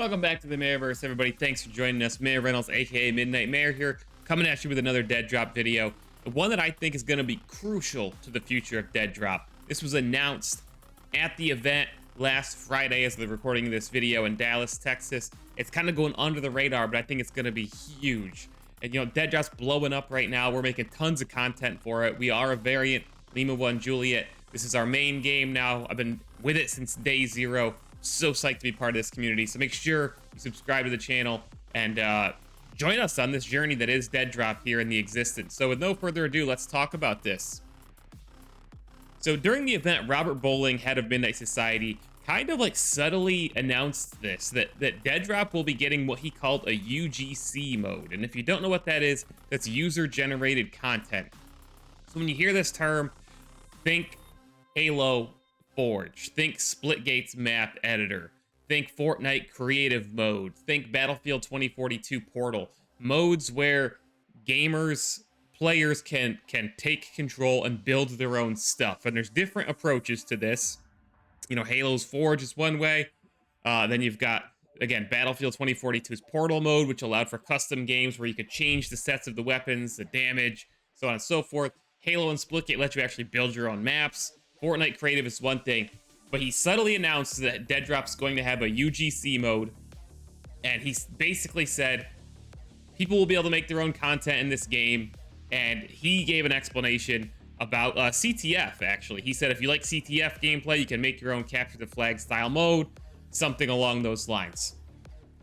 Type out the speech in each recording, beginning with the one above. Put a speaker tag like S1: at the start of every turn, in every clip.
S1: Welcome back to the Mayorverse, everybody. Thanks for joining us. Mayor Reynolds, aka Midnight Mayor here, coming at you with another Deadrop video. The one that I think is going to be crucial to the future of Deadrop. This was announced at the event last Friday as the recording of this video in Dallas, Texas. It's kind of going under the radar, but I think it's going to be huge. And you know, Deadrop's blowing up right now. We're making tons of content for it. We are a variant, Lima 1 Juliet. This is our main game now. I've been with it since day zero. So psyched to be part of this community. So make sure you subscribe to the channel and join us on this journey that is Deadrop here in the existence. So with no further ado, let's talk about this. So during the event, Robert Bowling, head of Midnight Society, kind of like subtly announced this, that Deadrop will be getting what he called a UGC mode. And if you don't know what that is, that's user-generated content. So when you hear this term, think Halo Forge, think Splitgate's map editor, think Fortnite creative mode, think Battlefield 2042 Portal, modes where players can take control and build their own stuff. And there's different approaches to this. You know, Halo's Forge is one way. Then you've got, again, Battlefield 2042's Portal mode, which allowed for custom games where you could change the sets of the weapons, the damage, so on and so forth. Halo and Splitgate let you actually build your own maps. Fortnite creative is one thing, but he subtly announced that Deadrop's going to have a UGC mode, and he basically said people will be able to make their own content in this game, and he gave an explanation about CTF, actually. He said if you like CTF gameplay, you can make your own capture the flag style mode, something along those lines.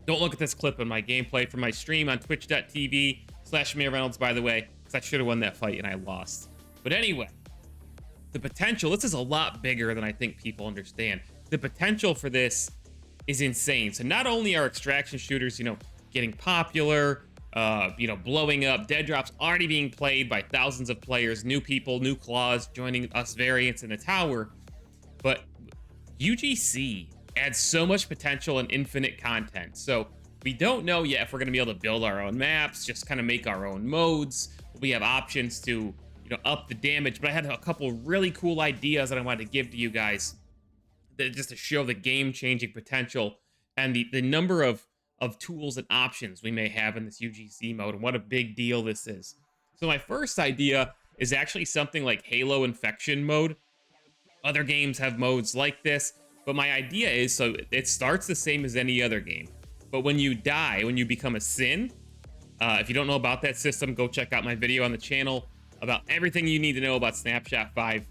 S1: Don't look at this clip on my gameplay from my stream on twitch.tv/MayorReynolds, by the way, because I should have won that fight and I lost. But anyway, the potential, this is a lot bigger than I think people understand. The potential for this is insane. So not only are extraction shooters, you know, getting popular, you know, blowing up, Deadrop's already being played by thousands of players, new people, new claws joining us variants in the tower, but UGC adds so much potential and infinite content. So we don't know yet if we're going to be able to build our own maps, just kind of make our own modes. We have options to, you know, up the damage, but I had a couple really cool ideas that I wanted to give to you guys that just to show the game-changing potential and the number of tools and options we may have in this UGC mode and what a big deal this is. So my first idea is actually something like Halo Infection mode. Other games have modes like this, but my idea is, so it starts the same as any other game, but when you die, when you become a sin, if you don't know about that system, go check out my video on the channel about everything you need to know about Snapshot 5.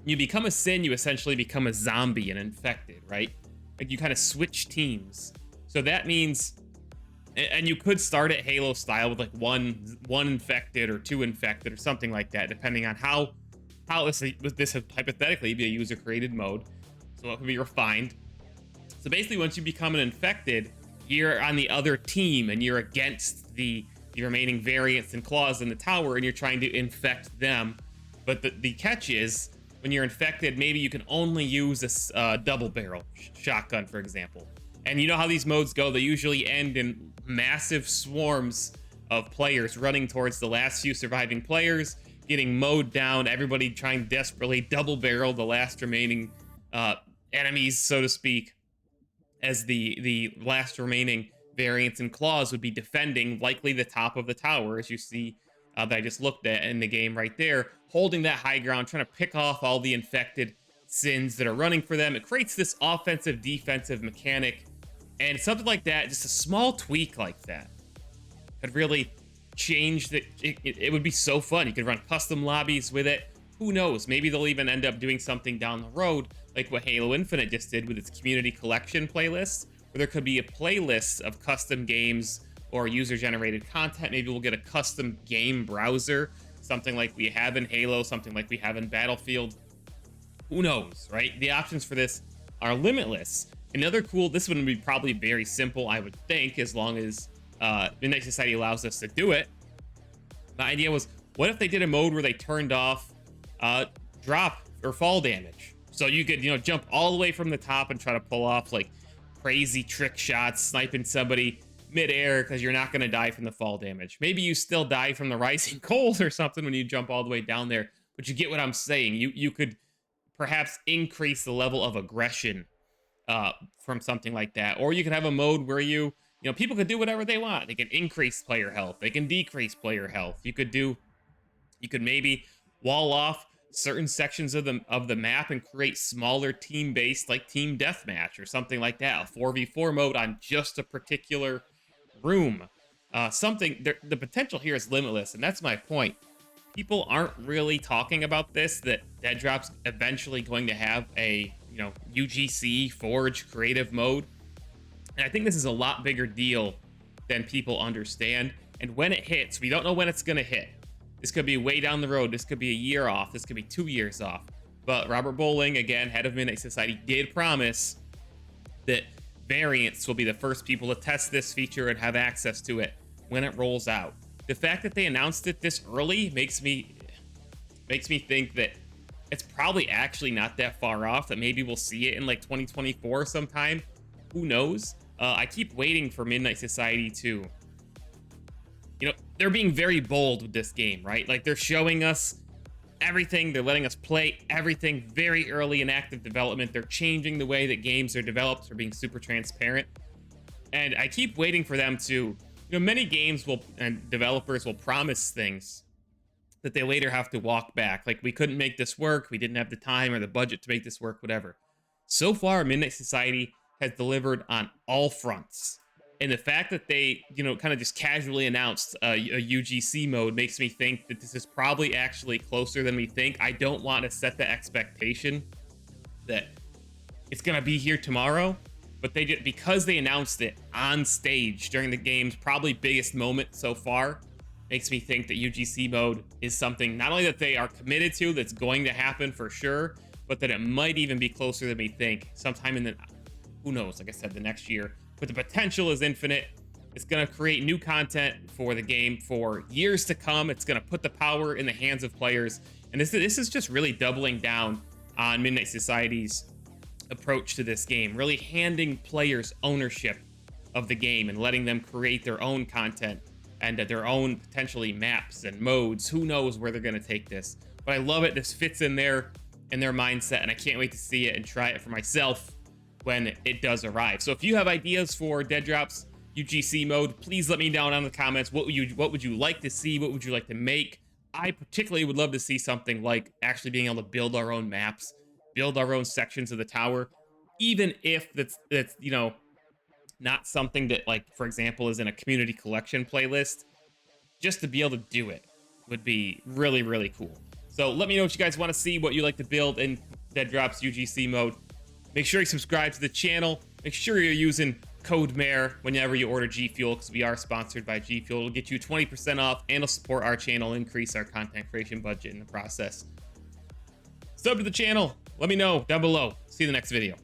S1: You become a sin, you essentially become a zombie and infected, right? Like you kind of switch teams. So that means, and you could start at Halo style with like one infected or two infected or something like that, depending on how this hypothetically be a user created mode. So it could be refined. So basically once you become an infected, you're on the other team and you're against the remaining variants and claws in the tower, and you're trying to infect them. But the catch is, when you're infected, maybe you can only use a double barrel shotgun, for example. And you know how these modes go, they usually end in massive swarms of players running towards the last few surviving players, getting mowed down, everybody trying desperately double barrel the last remaining enemies, so to speak, as the last remaining variants and claws would be defending likely the top of the tower, as you see that I just looked at in the game right there, holding that high ground, trying to pick off all the infected sins that are running for them. It creates this offensive defensive mechanic, and something like that, just a small tweak like that, could really change it would be so fun. You could run custom lobbies with it. Who knows, maybe they'll even end up doing something down the road like what Halo Infinite just did with its community collection playlist, where there could be a playlist of custom games or user-generated content. Maybe we'll get a custom game browser, something like we have in Halo, something like we have in Battlefield. Who knows, right? The options for this are limitless. Another cool, this one would be probably very simple, I would think, as long as Midnight Society allows us to do it. The idea was, what if they did a mode where they turned off drop or fall damage? So you could, you know, jump all the way from the top and try to pull off like crazy trick shots, sniping somebody mid-air because you're not going to die from the fall damage. Maybe you still die from the rising cold or something when you jump all the way down there, but you get what I'm saying. You could perhaps increase the level of aggression from something like that. Or you could have a mode where people could do whatever they want. They can increase player health. They can decrease player health. You could maybe wall off certain sections of the map and create smaller team-based, like team deathmatch or something like that. A 4v4 mode on just a particular room. The potential here is limitless, and that's my point. People aren't really talking about this, that Deadrop's eventually going to have a, UGC Forge creative mode. And I think this is a lot bigger deal than people understand. And when it hits, we don't know when it's going to hit. This could be way down the road. This could be a year off. This could be 2 years off. But Robert Bowling, again, head of Midnight Society, did promise that Variants will be the first people to test this feature and have access to it when it rolls out. The fact that they announced it this early makes me think that it's probably actually not that far off, that maybe we'll see it in like 2024 sometime. Who knows? I keep waiting for Midnight Society to, they're being very bold with this game, right? Like, they're showing us everything. They're letting us play everything very early in active development. They're changing the way that games are developed. They're being super transparent. And I keep waiting for them to, many games and developers will promise things that they later have to walk back. Like, we couldn't make this work. We didn't have the time or the budget to make this work, whatever. So far, Midnight Society has delivered on all fronts. And the fact that they, kind of just casually announced a UGC mode makes me think that this is probably actually closer than we think. I don't want to set the expectation that it's going to be here tomorrow, but because they announced it on stage during the game's probably biggest moment so far, makes me think that UGC mode is something not only that they are committed to, that's going to happen for sure, but that it might even be closer than we think sometime in who knows, like I said, the next year. But the potential is infinite. It's going to create new content for the game for years to come. It's going to put the power in the hands of players. And this is just really doubling down on Midnight Society's approach to this game, really handing players ownership of the game and letting them create their own content and their own potentially maps and modes. Who knows where they're going to take this? But I love it. This fits in their mindset, and I can't wait to see it and try it for myself when it does arrive. So if you have ideas for Deadrop's UGC mode, please let me know down in the comments. What would you like to see? What would you like to make? I particularly would love to see something like actually being able to build our own maps, build our own sections of the tower, even if that's not something that, like, for example, is in a community collection playlist. Just to be able to do it would be really, really cool. So let me know what you guys want to see, what you like to build in Deadrop's UGC mode. Make sure you subscribe to the channel. Make sure you're using code Mayor whenever you order G Fuel, because we are sponsored by G Fuel. It'll get you 20% off, and it'll support our channel, increase our content creation budget in the process. Sub to the channel. Let me know down below. See you in the next video.